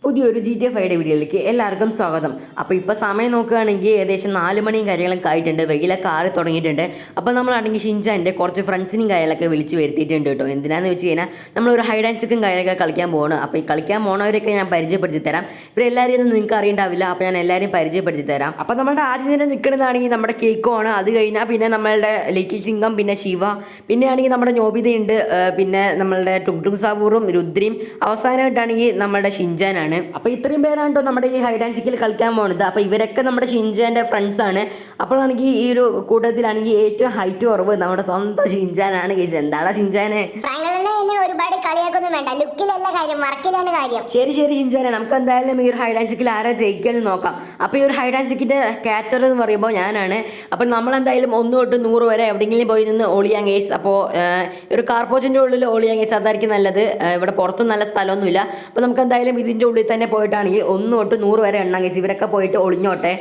പുതിയൊരു GTA 5 വീഡിയോയിലേക്ക് എല്ലാവർക്കും സ്വാഗതം. അപ്പോൾ ഇപ്പോൾ സമയം നോക്കുകയാണെങ്കിൽ ഏകദേശം 4 മണിയും കാര്യങ്ങളൊക്കെ ആയിട്ടുണ്ട്. വെയിലൊക്കെ ആറി തുടങ്ങിയിട്ടുണ്ട്. അപ്പോൾ നമ്മളാണെങ്കിൽ ഷിൻചാൻ്റെ കുറച്ച് ഫ്രണ്ട്സിനും കാര്യങ്ങളൊക്കെ വിളിച്ച് വരുത്തിയിട്ടുണ്ട് കേട്ടോ. എന്തിനാണെന്ന് വെച്ച് കഴിഞ്ഞാൽ നമ്മളൊരു ഹൈഡ് ആൻഡ് സീക്കും കാര്യങ്ങളൊക്കെ കളിക്കാൻ പോകണം. അപ്പോൾ ഈ കളിക്കാൻ പോണവരൊക്കെ ഞാൻ പരിചയപ്പെടുത്തി തരാം. ഇവരെല്ലാവരും ഒന്നും നിങ്ങൾക്ക് അറിയണ്ടാവില്ല. അപ്പോൾ ഞാൻ എല്ലാവരും പരിചയപ്പെടുത്തി തരാം. അപ്പോൾ നമ്മുടെ ആദ്യം തന്നെ നിൽക്കുന്നതാണെങ്കിൽ നമ്മുടെ കേക്കോ ആണ്. അത് കഴിഞ്ഞാൽ പിന്നെ നമ്മളുടെ ലിറ്റിൽ സിംഗം, പിന്നെ ശിവ, പിന്നെ ആണെങ്കിൽ നമ്മുടെ നോബിതയുണ്ട്, പിന്നെ നമ്മളുടെ ടുംടും സാബൂറും രുദ്രയും, അവസാനമായിട്ടാണെങ്കിൽ നമ്മുടെ ഷിൻചാനാണ്. അപ്പോൾ ഇത്രയും പേരാണ്ടോ നമ്മുടെ ഈ ഹൈഡ് ആൻഡ് സീക്കിൽ കളിക്കാൻ പോകുന്നത്. അപ്പോൾ ഇവരൊക്കെ നമ്മുടെ ഷിൻചാൻ്റെ ഫ്രണ്ട്സ് ആണ്. അപ്പോഴാണെങ്കിൽ ഈ ഒരു കൂട്ടത്തിലാണെങ്കിൽ ഏറ്റവും ഹൈറ്റ് കുറവ് നമ്മുടെ സ്വന്തം ഷിൻചാനാണ്. എന്താടാ ഷിൻചാനെ, ഒരുപാട് കളിയാക്കൊന്നും വേണ്ട, ലുക്കിലല്ല കാര്യം, വർക്കിലാണ് കാര്യം. ശരി ഷിൻചാനെ, നമുക്ക് എന്തായാലും ഈ ഒരു ഹൈഡ് ആൻഡ് സീക്കിൽ ആരാ ജയിക്കാന്ന് നോക്കാം. അപ്പോൾ ഈ ഒരു ഹൈഡ് ആൻഡ് സീക്കിൻ്റെ ക്യാച്ചർ എന്ന് പറയുമ്പോൾ ഞാനാണ്. അപ്പോൾ നമ്മളെന്തായാലും 1 തൊട്ട് 100 വരെ എവിടെയെങ്കിലും പോയി നിന്ന് ഒളിയാൻ കേസ്. അപ്പോൾ ഒരു കാർപോച്ചിൻ്റെ ഉള്ളിൽ ഒളിയാൻ കേസ് അതായിരിക്കും നല്ലത്. ഇവിടെ പുറത്തും നല്ല സ്ഥലമൊന്നുമില്ല. അപ്പോൾ നമുക്ക് എന്തായാലും ഇതിൻ്റെ ഉള്ളിൽ തന്നെ പോയിട്ടാണെങ്കിൽ 1 തൊട്ട് 100 വരെ എണ്ണാം കേസ്. ഇവരൊക്കെ പോയിട്ട് ഒളിഞ്ഞോട്ടെ.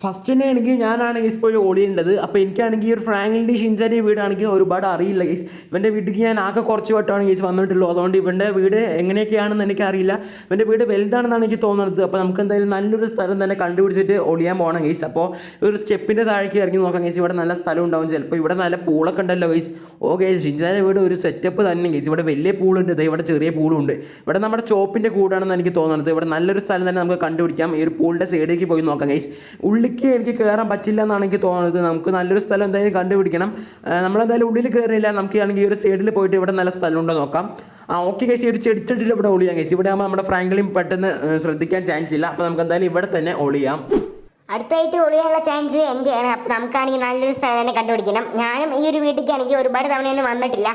ഫസ്റ്റ് തന്നെ ആണെങ്കിൽ ഞാനാണ് ഗൈസ് പോയി ഓടിയേണ്ടത്. അപ്പോൾ എനിക്കാണെങ്കിൽ ഈ ഒരു ഫ്രാങ്കിൻ്റെ ഷിൻചാൻ്റെ വീടാണെങ്കിൽ ഒരുപാട് അറിയില്ല ഗൈസ്. ഇവൻ്റെ വീട്ടിലേക്ക് ഞാൻ ആകെ കുറച്ച് വട്ടമാണ് ഗൈസ് വന്നിട്ടുള്ളൂ. അതുകൊണ്ട് ഇവൻ്റെ വീട് എങ്ങനെയൊക്കെയാണെന്ന് എനിക്കറിയില്ല. ഇവൻ്റെ വീട് വലുതാണെന്നാണ് എനിക്ക് തോന്നുന്നത്. അപ്പോൾ നമുക്ക് എന്തായാലും നല്ലൊരു സ്ഥലം തന്നെ കണ്ടുപിടിച്ചിട്ട് ഒളിയാൻ പോകണം ഗൈസ്. അപ്പോൾ ഒരു സ്റ്റെപ്പിൻ്റെ താഴേക്ക് ഇറങ്ങി നോക്കാം ഗൈസ്. ഇവിടെ നല്ല സ്ഥലം ഉണ്ടാവും. ചിലപ്പോൾ ഇവിടെ നല്ല പൂളൊക്കെ ഉണ്ടല്ലോ ഗൈസ്. ഓ ഗൈസ്, ഷിൻചാൻ്റെ വീട് ഒരു സെറ്റപ്പ് തന്നെ ഗൈസ്. ഇവിടെ വലിയ പൂളുണ്ട്, ഇവിടെ ചെറിയ പൂളുണ്ട്. ഇവിടെ നമ്മുടെ ചോപ്പിൻ്റെ കൂടാണെന്ന് എനിക്ക് തോന്നുന്നത്. ഇവിടെ നല്ലൊരു സ്ഥലം തന്നെ നമുക്ക് കണ്ടുപിടിക്കാം. ഈ ഒരു പൂളിൻ്റെ സൈഡിലേക്ക് പോയി നോക്കാം ഗൈസ്. എനിക്ക് കയറാൻ പറ്റില്ല എന്നാണ് എനിക്ക് തോന്നുന്നത്. നമുക്ക് നല്ലൊരു സ്ഥലം എന്തായാലും കണ്ടുപിടിക്കണം. നമ്മളെന്തായാലും ഉള്ളിൽ കയറിയില്ല. നമുക്ക് ആണെങ്കിൽ ഈ ഒരു സൈഡിൽ പോയിട്ട് ഇവിടെ നല്ല സ്ഥലം ഉണ്ടോ നോക്കാം. ഓക്കെ ഗൈസ്, ഈ ഒരു ചെടിച്ചട്ടിയിൽ ഇവിടെ ഒളിയാം ഗൈസ്. ഇവിടെ ആകുമ്പോൾ നമ്മുടെ ഫ്രാങ്ക്ലിൻ പെട്ടെന്ന് ശ്രദ്ധിക്കാൻ ചാൻസ് ഇല്ല. അപ്പോൾ നമുക്ക് എന്തായാലും ഇവിടെ തന്നെ ഒളിയാം. അടുത്തായിട്ട് ഒളിയാനുള്ള ചാൻസ് എൻ്റെയാണ്. അപ്പം നമുക്കാണെങ്കിൽ നല്ലൊരു സ്ഥലം തന്നെ കണ്ടുപിടിക്കണം. ഞാനും ഈ ഒരു വീട്ടിലേക്കാണെങ്കിൽ ഒരുപാട് തവണയൊന്നും വന്നിട്ടില്ല.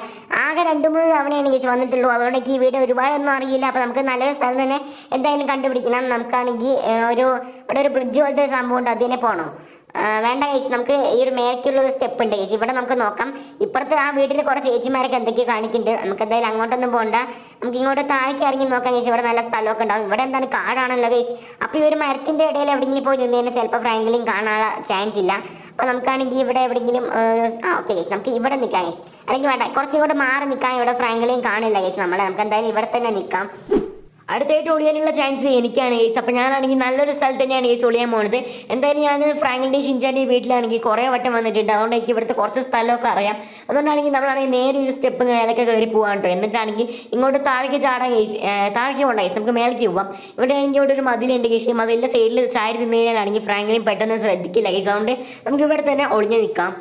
ആകെ 2-3 തവണയാണ് വന്നിട്ടുള്ളൂ. അതുകൊണ്ട് ഈ വീട് ഒരുപാടൊന്നും അറിയില്ല. അപ്പോൾ നമുക്ക് നല്ലൊരു സ്ഥലം തന്നെ എന്തായാലും കണ്ടുപിടിക്കണം. നമുക്കാണെങ്കിൽ ഇവിടെ ഒരു ബ്രിഡ്ജ് പോലത്തെ ഒരു സംഭവം ഉണ്ട്, അതിനെ പോകണം. വേണ്ട ഗൈസ്, നമുക്ക് ഈ ഒരു മേലേക്കുള്ളൊരു സ്റ്റെപ്പ് ഉണ്ട് ഗൈസ്. ഇവിടെ നമുക്ക് നോക്കാം. ഇപ്പുറത്ത് ആ വീട്ടിൽ കുറേ ചേച്ചിമാരൊക്കെ എന്തൊക്കെയോ കാണിക്കുന്നുണ്ട്. നമുക്ക് എന്തായാലും അങ്ങോട്ടൊന്നും പോകണ്ട. നമുക്ക് ഇങ്ങോട്ട് താഴേക്ക് ഇറങ്ങി നോക്കാം ഗൈസ്. ഇവിടെ നല്ല സ്ഥലമൊക്കെ ഉണ്ടാവും. ഇവിടെ എന്താണ് കാടാണല്ലോ ഗൈസ്. അപ്പോൾ ഈ ഒരു മരത്തിൻ്റെ ഇടയിൽ എവിടെയെങ്കിലും പോയി നിന്ന് കഴിഞ്ഞാൽ ചിലപ്പോൾ ഫ്രാങ്കിലും കാണാനുള്ള ചാൻസ് ഇല്ല. അപ്പോൾ നമുക്കാണെങ്കിൽ ഇവിടെ എവിടെയെങ്കിലും ഓക്കെ ഗൈസ്, നമുക്ക് ഇവിടെ നിൽക്കാം ഗൈസ്. അല്ലെങ്കിൽ വേണ്ട, കുറച്ചിങ്ങോട്ട് മാറി നിൽക്കാം. ഇവിടെ ഫ്രാങ്കിലും കാണില്ല ഗൈസ്. നമുക്ക് എന്തായാലും ഇവിടെ തന്നെ നിൽക്കാം. അടുത്തായിട്ട് ഒളിയാനുള്ള ചാൻസ് എനിക്കാണ് ഗൈസ്. അപ്പോൾ ഞാനാണെങ്കിൽ നല്ലൊരു സ്ഥലത്ത് തന്നെയാണ് ഗൈസ് ഒളിയാൻ പോകുന്നത്. എന്തായാലും ഞാൻ ഫ്രാങ്കിൻ്റെ ഷിൻചാൻ്റെ വീട്ടിലാണെങ്കിൽ കുറേ വട്ടം വന്നിട്ടുണ്ട്. അതുകൊണ്ട് എനിക്ക് ഇവിടുത്തെ കുറച്ച് സ്ഥലമൊക്കെ അറിയാം. അതുകൊണ്ടാണെങ്കിൽ നമ്മളാണെങ്കിൽ നേരെ ഒരു സ്റ്റെപ്പ് മേലൊക്കെ കയറി പോകാൻ കേട്ടോ. എന്നിട്ടാണെങ്കിൽ ഇങ്ങോട്ട് താഴേക്ക് ചാടാൻ ഗൈസ്. താഴേക്ക് പോകണ്ട ഗൈസ്, നമുക്ക് മേലേക്ക് പോകാം. ഇവിടെ ആണെങ്കിൽ ഇവിടെ ഒരു മതിലുണ്ട് ഗൈസ്. ഈ മതിലിൻ്റെ സൈഡിൽ ചാരി നിന്ന് കഴിഞ്ഞാലാണെങ്കിൽ ഫ്രാങ്കിലും പെട്ടെന്ന് ശ്രദ്ധിക്കില്ല ഗൈസ്. അതുകൊണ്ട് നമുക്ക് ഇവിടെ തന്നെ ഒളിഞ്ഞു നിൽക്കാം.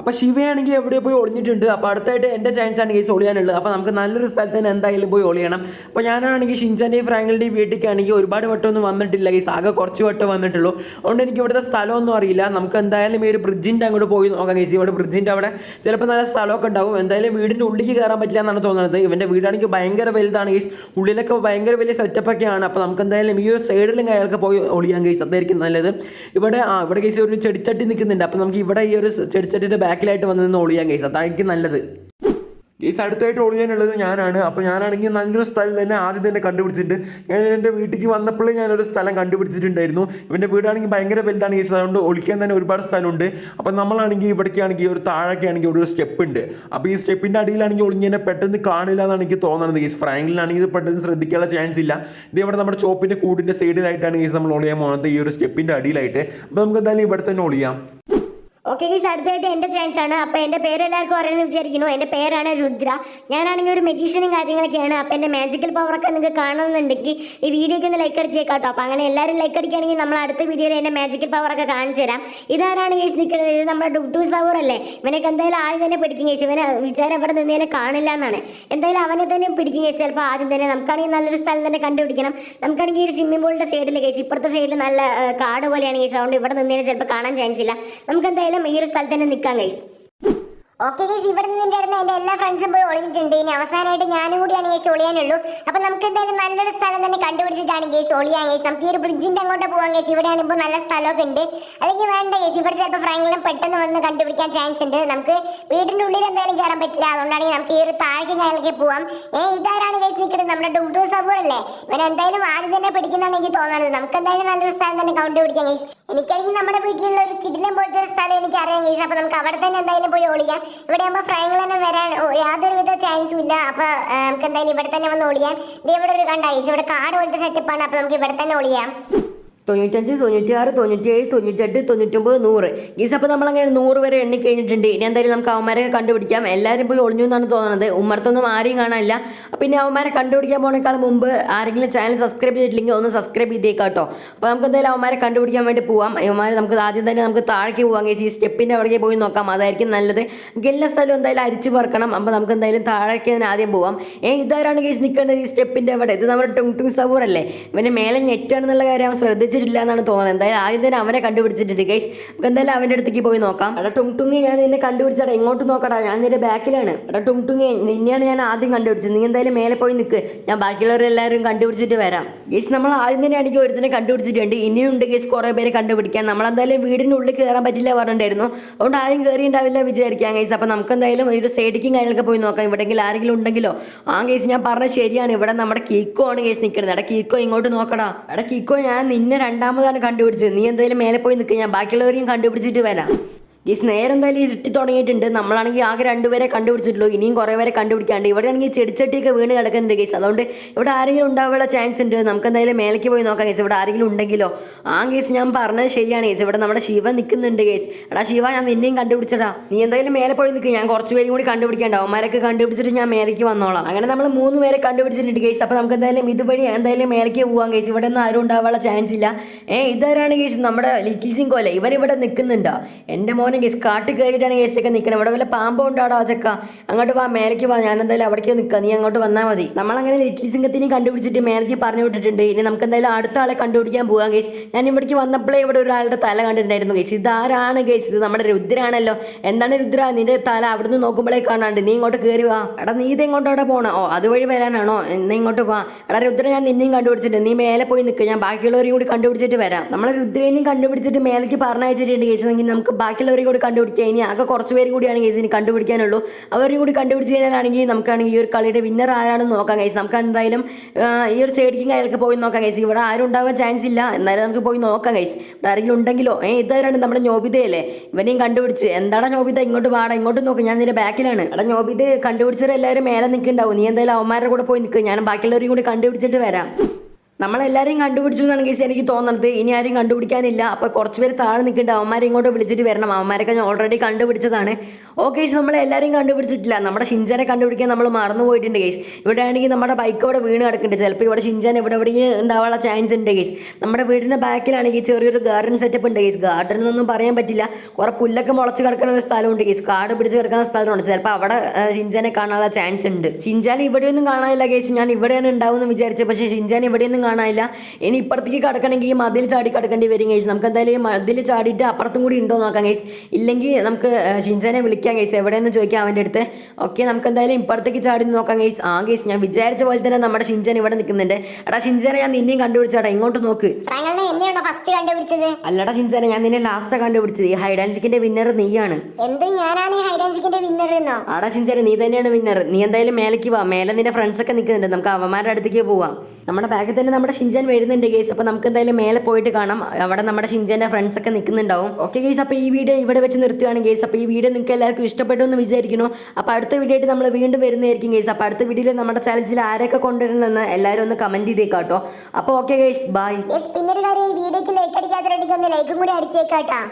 അപ്പോൾ ശിവയാണെങ്കിൽ എവിടെ പോയി ഒളിഞ്ഞിട്ടുണ്ട്. അപ്പോൾ അടുത്തായിട്ട് എൻ്റെ ചാൻസ് ആണ് ഗൈസ് ഒളിയാനുള്ളത്. അപ്പോൾ നമുക്ക് നല്ലൊരു സ്ഥലത്ത് തന്നെ എന്തായാലും പോയി ഒളിയണം. അപ്പോൾ ഞാനാണെങ്കിൽ ഷിൻചാൻ്റെയും ഫ്രാങ്കിൻ്റെയും വീട്ടിലേക്കാണെങ്കിൽ ഒരുപാട് വട്ടമൊന്നും വന്നിട്ടില്ല ഗൈസ്. ആകെ കുറച്ച് വട്ടം വന്നിട്ടുള്ളൂ. അതുകൊണ്ട് എനിക്ക് ഇവിടുത്തെ സ്ഥലമൊന്നും അറിയില്ല. നമുക്ക് എന്തായാലും ഈ ഒരു ബ്രിഡ്ജിൻ്റെ അങ്ങോട്ട് പോയി നോക്കാം ഗൈസ്. ഇവിടെ ബ്രിഡ്ജിൻ്റെ അവിടെ ചിലപ്പോൾ നല്ല സ്ഥലമൊക്കെ ഉണ്ടാവും. എന്തായാലും വീടിൻ്റെ ഉള്ളിലേക്ക് കയറാൻ പറ്റില്ല എന്നാണ് തോന്നുന്നത്. ഇവൻ്റെ വീടാണെങ്കിൽ ഭയങ്കര വലുതാണ് ഗൈസ്. ഉള്ളിലൊക്കെ ഭയങ്കര വലിയ സെറ്റപ്പൊക്കെയാണ്. അപ്പോൾ നമുക്ക് എന്തായാലും ഈ ഒരു സൈഡിലും അയാൾക്ക് പോയി ഒളിയാൻ ഗൈസ്. അതായിരിക്കും നല്ലത്. ഇവിടെ ഗൈസ് ഒരു ചെടിച്ചട്ടി നിൽക്കുന്നുണ്ട്. അപ്പോൾ നമുക്ക് ഇവിടെ ഈ ഒരു ചെടിച്ചട്ടിയുടെ ബാക്കിലായിട്ട് വന്ന് നിന്ന് ഒളിയാൻ ഗൈസ്. അതായിരിക്കും നല്ലത്. ഗൈസ് അടുത്തായിട്ട് ഒളിയാനുള്ളത് ഞാനാണ്. അപ്പോൾ ഞാനാണെങ്കിൽ നല്ലൊരു സ്ഥലം തന്നെ ആദ്യം തന്നെ കണ്ടുപിടിച്ചിട്ട് ഞാൻ എൻ്റെ വീട്ടിലേക്ക് വന്നപ്പോഴേ ഞാനൊരു സ്ഥലം കണ്ടുപിടിച്ചിട്ടുണ്ടായിരുന്നു. ഇവൻ്റെ വീടാണെങ്കിൽ ഭയങ്കര വലുതാണ് ഗൈസ്. അതുകൊണ്ട് ഒളിക്കാൻ തന്നെ ഒരുപാട് സ്ഥലമുണ്ട്. അപ്പോൾ നമ്മളാണെങ്കിൽ ഇവിടേക്കാണെങ്കിൽ ഒരു താഴേക്ക് ആണെങ്കിൽ ഒരു സ്റ്റെപ്പ് ഉണ്ട്. അപ്പോൾ ഈ സ്റ്റെപ്പിൻ്റെ അടിയിലാണെങ്കിൽ ഒളിഞ്ഞതിനെ പെട്ടെന്ന് കാണില്ല എന്നാണ് എനിക്ക് തോന്നുന്നത് ഗൈസ്. ഫ്രാങ്കിലാണെങ്കിൽ ഇത് പെട്ടെന്ന് ശ്രദ്ധിക്കാനുള്ള ചാൻസ് ഇല്ല. ഇത് ഇവിടെ നമ്മുടെ ചോപ്പിൻ്റെ കൂടിൻ്റെ സൈഡിലായിട്ടാണ് ഗൈസ് നമ്മൾ ഒളിയാൻ പോകുന്നത്, ഈ ഒരു സ്റ്റെപ്പിൻ്റെ അടിയിലായിട്ട്. അപ്പോൾ നമുക്ക് എന്തായാലും ഇവിടെ തന്നെ ഒളിയാം. ഓക്കെ ഗൈസ്, അടുത്തായിട്ട് എൻ്റെ ചാൻസ് ആണ്. അപ്പോൾ എൻ്റെ പേര് എല്ലാവർക്കും അറിയാമെന്ന് വിചാരിക്കുന്നു. എൻ്റെ പേരാണ് രുദ്ര. ഞാനാണെങ്കിൽ ഒരു മജീഷ്യനും കാര്യങ്ങളൊക്കെയാണ്. അപ്പോൾ എൻ്റെ മാജിക്കൽ പവറൊക്കെ നിങ്ങൾക്ക് കാണുന്നുണ്ടെങ്കിൽ ഈ വീഡിയോയ്ക്ക് ഒന്ന് ലൈക്ക് അടിച്ചേക്കാം കേട്ടോ. അപ്പോൾ അങ്ങനെ എല്ലാവരും ലൈക്ക് അടിക്കുകയാണെങ്കിൽ നമ്മൾ അടുത്ത വീഡിയോയിൽ എൻ്റെ മാജിക്കൽ പവറൊക്കെ കാണിച്ചു തരാം. ഇതാരാണ് ഗൈസ് നിൽക്കുന്നത്? ഇത് നമ്മുടെ ടുംടും സാബൂർ അല്ലേ. ഇവനൊക്കെ എന്തായാലും ആദ്യം തന്നെ പിടിക്കും ഗൈസ്. ഇവനെ വിചാരം ഇവിടെ നിന്നേനെ കാണില്ല എന്നാണ്. എന്തായാലും അവനെ തന്നെ പിടിക്കും ഗൈസ്. ചിലപ്പോൾ ആദ്യം തന്നെ നമുക്കാണെങ്കിൽ നല്ലൊരു സ്ഥലം തന്നെ കണ്ടുപിടിക്കണം. നമുക്കാണെങ്കിൽ ഒരു സ്വിമ്മിംഗ് പൂളിൻ്റെ സൈഡിൽ ഗൈസ്, ഇപ്പുറത്തെ സൈഡിൽ നല്ല കാട് പോലെയാണ് ഗൈസ്. അതുകൊണ്ട് ഇവിടെ നിന്നേനെ ചിലപ്പോൾ കാണാൻ ചാൻസ് ഇല്ല. നമുക്ക് എന്തായാലും ഈ ഒരു സ്ഥലത്ത് തന്നെ നിൽക്കാം ഗൈസ്. ഓക്കെ ഗൈസ്, ഇവിടെ നിന്നിട്ട് എൻ്റെ എല്ലാ ഫ്രണ്ട്സും പോയി ഒളിഞ്ഞിട്ടുണ്ട്. ഇനി അവസാനമായിട്ട് ഞാനും കൂടിയാണ് ഗൈസ് ഒളിയാനുള്ളൂ. അപ്പോൾ നമുക്ക് എന്തായാലും നല്ലൊരു സ്ഥലം തന്നെ കണ്ടുപിടിച്ചിട്ടാണ് ഗൈസ് ഒളിയാൻ ഗൈസ്. നമുക്ക് ഈ ഒരു ബ്രിഡ്ജിൻ്റെ അങ്ങോട്ട് പോകാൻ ഗൈസ്. ഇവിടെയാണ് ഇപ്പോൾ നല്ല സ്ഥലമൊക്കെ ഉണ്ട്. അല്ലെങ്കിൽ വേണ്ട ഗൈസ്, ഇവിടെ ചിലപ്പോൾ ഫ്രാങ്കിലും പെട്ടെന്ന് വന്ന് കണ്ടുപിടിക്കാൻ ചാൻസ് ഉണ്ട്. നമുക്ക് വീടിൻ്റെ ഉള്ളിൽ എന്തായാലും കയറാൻ പറ്റില്ല. അതുകൊണ്ടാണെങ്കിൽ നമുക്ക് ഈ ഒരു താഴേക്ക് മേലേക്ക് പോവാം. ഇതാരാണ് ഗൈസ് നിൽക്കുന്നത്? നമ്മുടെ ടുംടും സാബൂർ അല്ലേ. ഇവൻ എന്തായാലും ആദ്യം തന്നെ പിടിക്കുന്നതാണ് എനിക്ക് തോന്നുന്നത്. നമുക്ക് എന്തായാലും നല്ലൊരു സ്ഥലം തന്നെ കണ്ടുപിടിക്കാം ഗൈസ്. എനിക്കാണെങ്കിൽ നമ്മുടെ വീട്ടിലുള്ള ഒരു കിടിലം പോലത്തെ ഒരു സ്ഥലം എനിക്ക് അറിയാം ഗൈസ്. അപ്പൊ നമുക്ക് അവിടെ തന്നെ എന്തായാലും പോയി ഒളിക്കാം. ഇവിടെ ആകുമ്പോൾ ഫ്രാങ്ക്ലിനെ വരാൻ യാതൊരുവിധ ചാൻസും ഇല്ല. അപ്പൊ നമുക്ക് എന്തായാലും ഇവിടെ തന്നെ വന്ന് ഒളിയാം. ഇത് ഇവിടെ ഒരു കണ്ട ഗൈസ്, ഇവിടെ കാട് പോലത്തെ സെറ്റപ്പാണ്. അപ്പൊ നമുക്ക് ഇവിടെ തന്നെ ഒളിയാം. 95, 96, 97, 98, 99, 100 ഗീസ്. അപ്പോൾ നമ്മളങ്ങനെ 100 വരെ എണ്ണി കഴിഞ്ഞിട്ടുണ്ട്. ഇനി എന്തായാലും നമുക്ക് അവന്മാരെ കണ്ടുപിടിക്കാം. എല്ലാവരും പോയി ഒളിഞ്ഞു എന്നാണ് തോന്നുന്നത്. ഉമ്മർത്തൊന്നും ആരെയും കാണാനില്ല. അപ്പോൾ ഇനി അവന്മാരെ കണ്ടുപിടിക്കാൻ പോകുന്നേക്കാൾ മുമ്പ് ആരെങ്കിലും ചാനൽ സബ്സ്ക്രൈബ് ചെയ്തിട്ടില്ലെങ്കിൽ ഒന്ന് സബ്സ്ക്രൈബ് ചെയ്തേക്കാം കേട്ടോ. അപ്പോൾ നമുക്ക് എന്തായാലും അവന്മാരെ കണ്ടുപിടിക്കാൻ വേണ്ടി പോവാം. അവന്മാർ നമുക്ക് ആദ്യം തന്നെ നമുക്ക് താഴേക്ക് പോകാം ഗീസ്. ഈ സ്റ്റെപ്പിൻ്റെ അവിടേക്ക് പോയി നോക്കാം, അതായിരിക്കും നല്ലത്. നമുക്ക് എല്ലാ സ്ഥലവും എന്തായാലും അരിച്ചു പറക്കണം. അപ്പോൾ നമുക്ക് എന്തായാലും താഴേക്ക് തന്നെ ആദ്യം പോവാം. ഇതാരാണ് ഗീസ് നിൽക്കേണ്ടത് ഈ സ്റ്റെപ്പിൻ്റെ അവിടെ? ഇത് നമ്മുടെ ടുങ് സബൂർ അല്ലേ? ഇവൻ്റെ മേലെ ഞെറ്റാണെന്നുള്ള കാര്യം അവൻ ശ്രദ്ധിച്ചിട്ടില്ല എന്നാണ് തോന്നുന്നത്. എന്തായാലും ആദ്യം തന്നെ അവനെ കണ്ടുപിടിച്ചിട്ടുണ്ട് ഗൈസ്. നമുക്ക് എന്തായാലും അവൻ്റെ അടുത്തേക്ക് പോയി നോക്കാം. എടാ ടുങ് ഞാൻ നിന്നെ കണ്ടുപിടിച്ചടാ, ഇങ്ങോട്ട് നോക്കടാ, ഞാൻ നിന്റെ ബാക്കിലാണ്. എടാ ടുങ് നിന്നെയാണ് ഞാൻ ആദ്യം കണ്ടുപിടിച്ചത്. നീ എന്തായാലും മേലെ പോയി നിൽക്ക്, ഞാൻ ബാക്കിയുള്ളവരെല്ലാവരും കണ്ടുപിടിച്ചിട്ട് വരാം. ഗൈസ് നമ്മൾ ആദ്യം തന്നെ ആണെങ്കിൽ ഒരുത്തിനെ കണ്ടുപിടിച്ചിട്ടുണ്ട്. ഇനിയുണ്ട് ഗൈസ് കുറേ പേര് കണ്ടുപിടിക്കാൻ. നമ്മളെന്തായാലും വീടിൻ്റെ ഉള്ളിൽ കയറാൻ പറ്റില്ല പറഞ്ഞിട്ടുണ്ടായിരുന്നു. അതുകൊണ്ട് ആരും കയറി ഉണ്ടാവില്ല വിചാരിക്കാം ഗൈസ്. അപ്പോൾ നമുക്ക് എന്തായാലും ഒരു സൈഡിക്കും കാര്യങ്ങളൊക്കെ പോയി നോക്കാം. ഇവിടെയെങ്കിലും ആരെങ്കിലും ഉണ്ടെങ്കിലോ. ഗൈസ് ഞാൻ പറഞ്ഞത് ശരിയാണ്, ഇവിടെ നമ്മുടെ കീക്കോ ആണ് ഗൈസ് നിൽക്കുന്നത്. എടാ കീക്കോ ഇങ്ങോട്ട് നോക്കടാ. എടാ കീക്കോ ഞാൻ നിന്നെ രണ്ടാമതാണ് കണ്ടുപിടിച്ചത്. നീ എന്തായാലും മേലെ പോയി നിൽക്കുക, ഞാൻ ബാക്കിയുള്ളവരെയും കണ്ടുപിടിച്ചിട്ട് വരാം. ഗീസ് നേരെ എന്തായാലും ഇരുട്ടി തുടങ്ങിയിട്ടുണ്ട്. നമ്മളാണെങ്കിൽ ആകെ 2 പേരെ കണ്ടുപിടിച്ചിട്ടുള്ളൂ. ഇനിയും കുറേ പേരെ കണ്ടുപിടിക്കാണ്ട്. ഇവിടെ ആണെങ്കിൽ ചെടിച്ചട്ടിയൊക്കെ വീണ് കിടക്കുന്നുണ്ട് ഗീസ്. അതുകൊണ്ട് ഇവിടെ ആരെങ്കിലും ഉണ്ടാവാനുള്ള ചാൻസ് ഉണ്ട്. നമുക്ക് എന്തായാലും മേലേക്ക് പോയി നോക്കാം ഗീസ്, ഇവിടെ ആരെങ്കിലും ഉണ്ടെങ്കിലോ. ഗീസ് ഞാൻ പറഞ്ഞത് ശരിയാണ് ഗീസ്, ഇവിടെ നമ്മുടെ ശിവ നിൽക്കുന്നുണ്ട് ഗീസ്. എടാ ശിവ ഞാൻ നിന്നെയും കണ്ടുപിടിച്ചടാ. നീ എന്തായാലും മേലെ പോയി നിൽക്കുക, ഞാൻ കുറച്ച് പേരും കൂടി കണ്ടുപിടിക്കേണ്ട. അവന്മാരൊക്കെ കണ്ടുപിടിച്ചിട്ട് ഞാൻ മേലേക്ക് വന്നോളാം. അങ്ങനെ നമ്മൾ 3 പേരെ കണ്ടുപിടിച്ചിട്ടുണ്ട് ഗീസ്. അപ്പോൾ നമുക്ക് എന്തായാലും ഇതുവഴി എന്തായാലും മേലേക്ക് പോകാം ഗീസ്. ഇവിടെ ഒന്നും ആരും ഉണ്ടാവാനുള്ള ചാൻസ് ഇല്ല. ഇതാരാണ് ഗീസ്? നമ്മുടെ ലിറ്റിൽ സിംഗോ അല്ലേ? ഇവരിവിടെ നിൽക്കുന്നുണ്ടോ? എൻ്റെ മോനെ ഗീസ് കാട്ടിൽ കയറിയിട്ടാണ് ഗേസ്റ്റൊക്കെ നിൽക്കണം. ഇവിടെ വല്ല പാമ്പോ ഉണ്ടാടോ ചക്ക? അങ്ങോട്ട് വാ, മേലേക്ക് വാ, ഞാൻ എന്തായാലും അവിടേക്ക് നിൽക്കുക, നീ അങ്ങോട്ട് വന്നാൽ മതി. നമ്മളങ്ങനെ ലിറ്റിൽ സിംഗത്തിനെ കണ്ടുപിടിച്ചിട്ട് മേലേക്ക് പറഞ്ഞു വിട്ടിട്ടുണ്ട്. ഇനി നമുക്ക് എന്തായാലും അടുത്ത ആളെ കണ്ടുപിടിക്കാൻ പോകാം ഗേസ്. ഞാൻ ഇവിടേക്ക് വന്നപ്പോഴേ ഇവിടെ ഒരാളുടെ തല കണ്ടിട്ടുണ്ടായിരുന്നു ഗേസ്. ഇതാരാണ് ഗേസ്? ഇത് നമ്മുടെ രുദ്രാണല്ലോ. എന്താണ് രുദ്ര, നിന്റെ തല അവിടുന്ന് നോക്കുമ്പോഴേ കാണാണ്ട്. നീ ഇങ്ങോട്ട് കയറി വാ. എടാ നീ ഇത് എങ്ങോട്ടോടെ പോകണോ? അതുവഴി വരാനാണോ? എന്നാ ഇങ്ങോട്ട് വാ. എടാ രുദ്ര ഞാൻ നിന്നെയും കണ്ടുപിടിച്ചിട്ടുണ്ട്, നീ മേലെ പോയി നിൽക്കുക, ഞാൻ ബാക്കിയുള്ളവരെയും കൂടി കണ്ടുപിടിച്ചിട്ട് വരാം. നമ്മളെ രുദ്രേനെയും കണ്ടുപിടിച്ചിട്ട് മേലേക്ക് പറഞ്ഞയച്ചിട്ടുണ്ട് ഗേസ്. എങ്കിൽ നമുക്ക് ബാക്കിയുള്ളവരെയും കൂടി കണ്ടുപിടിക്കാം. ഇനി ആകെ കുറച്ച് പേരും കൂടിയാണ് ഗൈസ് ഇനി കണ്ടുപിടിക്കാനുള്ളൂ. അവരും കൂടി കണ്ടുപിടിച്ച് കഴിഞ്ഞാലാണെങ്കിൽ നമുക്കാണെങ്കിൽ ഈ ഒരു കളിയുടെ വിന്നർ ആരാണെന്ന് നോക്കാം ഗൈസ്. നമുക്ക് എന്തായാലും ഈ ഒരു സൈഡിക്കും കാര്യങ്ങളൊക്കെ പോയി നോക്കാം ഗൈസ്. ഇവിടെ ആരും ഉണ്ടാവാൻ ചാൻസ് ഇല്ല, എന്നാലും നമുക്ക് പോയി നോക്കാം ഗൈസ്. ഇവിടെ ആരെങ്കിലും ഉണ്ടെങ്കിലോ. ഇതാരാണ് നമ്മുടെ നോബിതയല്ലേ? ഇവനെയും കണ്ടുപിടിച്ച്. എന്താടാ നോബിത ഇങ്ങോട്ട് വാടാ, ഇങ്ങോട്ട് നോക്ക്, ഞാൻ നിന്റെ ബാക്കിലാണ്. എടാ നോബിത കണ്ടുപിടിച്ചവരെല്ലാവരും മേലെ നിൽക്കുന്നുണ്ടാവും. നീ എന്തായാലും അവന്മാരുടെ കൂടെ പോയി നിൽക്കുക, ഞാൻ ബാക്കിയുള്ളവരെയും കൂടി കണ്ടുപിടിച്ചിട്ട് വരാം. നമ്മളെല്ലാവരെയും കണ്ടുപിടിച്ചു എന്നാണ് ഗൈസ് എനിക്ക് തോന്നുന്നത്. ഇനി ആരും കണ്ടുപിടിക്കാനില്ല. അപ്പോൾ കുറച്ച് പേര് താഴെ നിൽക്കുന്നുണ്ട്, അവന്മാരെ ഇങ്ങോട്ട് വിളിച്ചിട്ട് വരണം. അവന്മാരൊക്കെ ഞാൻ ഓൾറെഡി കണ്ടുപിടിച്ചതാണ്. ഓക്കെ ഗൈസ് നമ്മളെല്ലാവരെയും കണ്ടുപിടിച്ചിട്ടില്ല. നമ്മുടെ ഷിൻചാനെ കണ്ടുപിടിക്കാൻ നമ്മൾ മറന്നു പോയിട്ടുണ്ട് ഗൈസ്. ഇവിടെ ആണെങ്കിൽ നമ്മുടെ ബൈക്ക് അവിടെ വീണ് കിടക്കുന്നുണ്ട്. ചിലപ്പോൾ ഇവിടെ ഷിൻചാൻ ഇവിടെ ഉണ്ടാവാനുള്ള ചാൻസ് ഉണ്ട് ഗൈസ്. നമ്മുടെ വീടിൻ്റെ ബാക്കിലാണെങ്കിൽ ചെറിയൊരു ഗാർഡൻ സെറ്റപ്പ് ഉണ്ട് ഗൈസ്. ഗാർഡൻ എന്നൊന്നും പറയാൻ പറ്റില്ല, കുറേ പുല്ലൊക്കെ മുളച്ച് കിടക്കുന്ന ഒരു സ്ഥലമുണ്ട് ഗൈസ്. കാട് പിടിച്ച് കിടക്കുന്ന സ്ഥലമുണ്ട്. ചിലപ്പോൾ അവിടെ ഷിൻചാനെ കാണാനുള്ള ചാൻസ് ഉണ്ട്. ഷിൻചാൻ ഇവിടെയൊന്നും കാണാനില്ല ഗൈസ്. ഞാൻ ഇവിടെയാണ് ഉണ്ടാവുമെന്ന് വിചാരിച്ചത്, പക്ഷേ ഷിൻചാൻ ഇവിടെയൊന്നും കാണാനില്ല. ഇനി ഇപ്പുറത്തേക്ക് കിടക്കണമെങ്കിൽ ഈ മതിൽ ചാടി കിടക്കേണ്ടി വരും ഗൈസ്. നമുക്ക് എന്തായാലും ഈ മതിൽ ചാടിയിട്ട് അപ്പുറത്തും കൂടി ഉണ്ടോ നോക്കാം ഗൈസ്. ഇല്ലെങ്കിൽ നമുക്ക് ഷിൻചാനെ വിളിക്കാം ഗൈസ്, എവിടെയെന്ന് ചോദിക്കാം അവൻ്റെ അടുത്ത്. ഓക്കെ നമുക്ക് എന്തായാലും ഇപ്പുറത്തേക്ക് ചാടി നോക്കാം ഗൈസ്. ഗൈസ് ഞാൻ വിചാരിച്ച പോലെ തന്നെ നമ്മുടെ ഷിൻചാൻ ഇവിടെ നിൽക്കുന്നുണ്ട്. എടാ ഷിൻചാനെ ഞാൻ നിന്നെയും കണ്ടുപിടിച്ചാടാ, ഇങ്ങോട്ട് നോക്ക്. ഫസ്റ്റ് കണ്ടുപിടിച്ചത് അല്ലടാ ഷിൻചാനെ ഞാൻ നിന്നെ ലാസ്റ്റ് കണ്ടുപിടിച്ചത്. ഈ ഹൈഡ് ആൻഡ് സീക്കിന്റെ വിന്നർ നീയാണ്. എന്ത് ഞാനാണ് ഈ ഹൈഡ് ആൻഡ് സീക്കിന്റെ വിന്നർ എന്നോ? ആടാ ഷിൻചാനെ നീ തന്നെയാണ് വിന്നർ. നീ എന്തായാലും മേലേക്ക് വാ, മേലെ നിന്റെ ഫ്രണ്ട്സ് ഒക്കെ നിൽക്കുന്നുണ്ട്. നമുക്ക് അവന്മാരുടെ അടുത്തേക്ക് പോവാം. നമ്മുടെ ബാക്കിൽ തന്നെ നമ്മുടെ ഷിൻചാൻ വരുന്നുണ്ട് ഗൈസ്. അപ്പോൾ നമുക്ക് എന്തായാലും മേലെ പോയിട്ട് കാണാം. അവിടെ നമ്മുടെ ഷിൻചാൻ്റെ ഫ്രണ്ട്സ് ഒക്കെ നിൽക്കുന്നുണ്ടാവും. ഓക്കെ ഗൈസ്, അപ്പോൾ ഈ വീഡിയോ ഇവിടെ വെച്ച് നിർത്തുകയാണ് ഗൈസ്. അപ്പോൾ ഈ വീഡിയോ നിങ്ങൾക്ക് എല്ലാവർക്കും ഇഷ്ടപ്പെട്ടു എന്ന് വിചാരിക്കുന്നു. അപ്പോൾ അടുത്ത വീഡിയോ ആയിട്ട് നമ്മൾ വീണ്ടും വരുന്നതായിരിക്കും ഗൈസ്. അപ്പോൾ അടുത്ത വീഡിയോയിൽ നമ്മുടെ ചാനലിൽ ആരൊക്കെ കൊണ്ടുവരണമെന്ന് എല്ലാവരും ഒന്ന് കമൻറ്റ് ചെയ്തേക്കാം കേട്ടോ. അപ്പോൾ ഓക്കെ ഗൈസ് ബൈ. പിന്നെ ഒരു കാര്യം, ഈ വീഡിയോക്ക് ലൈക്ക് അടിക്കാത്തവരൊക്കെ ഒന്ന് ലൈക്കും കൂടി അടിച്ചേക്കാട്ടോ.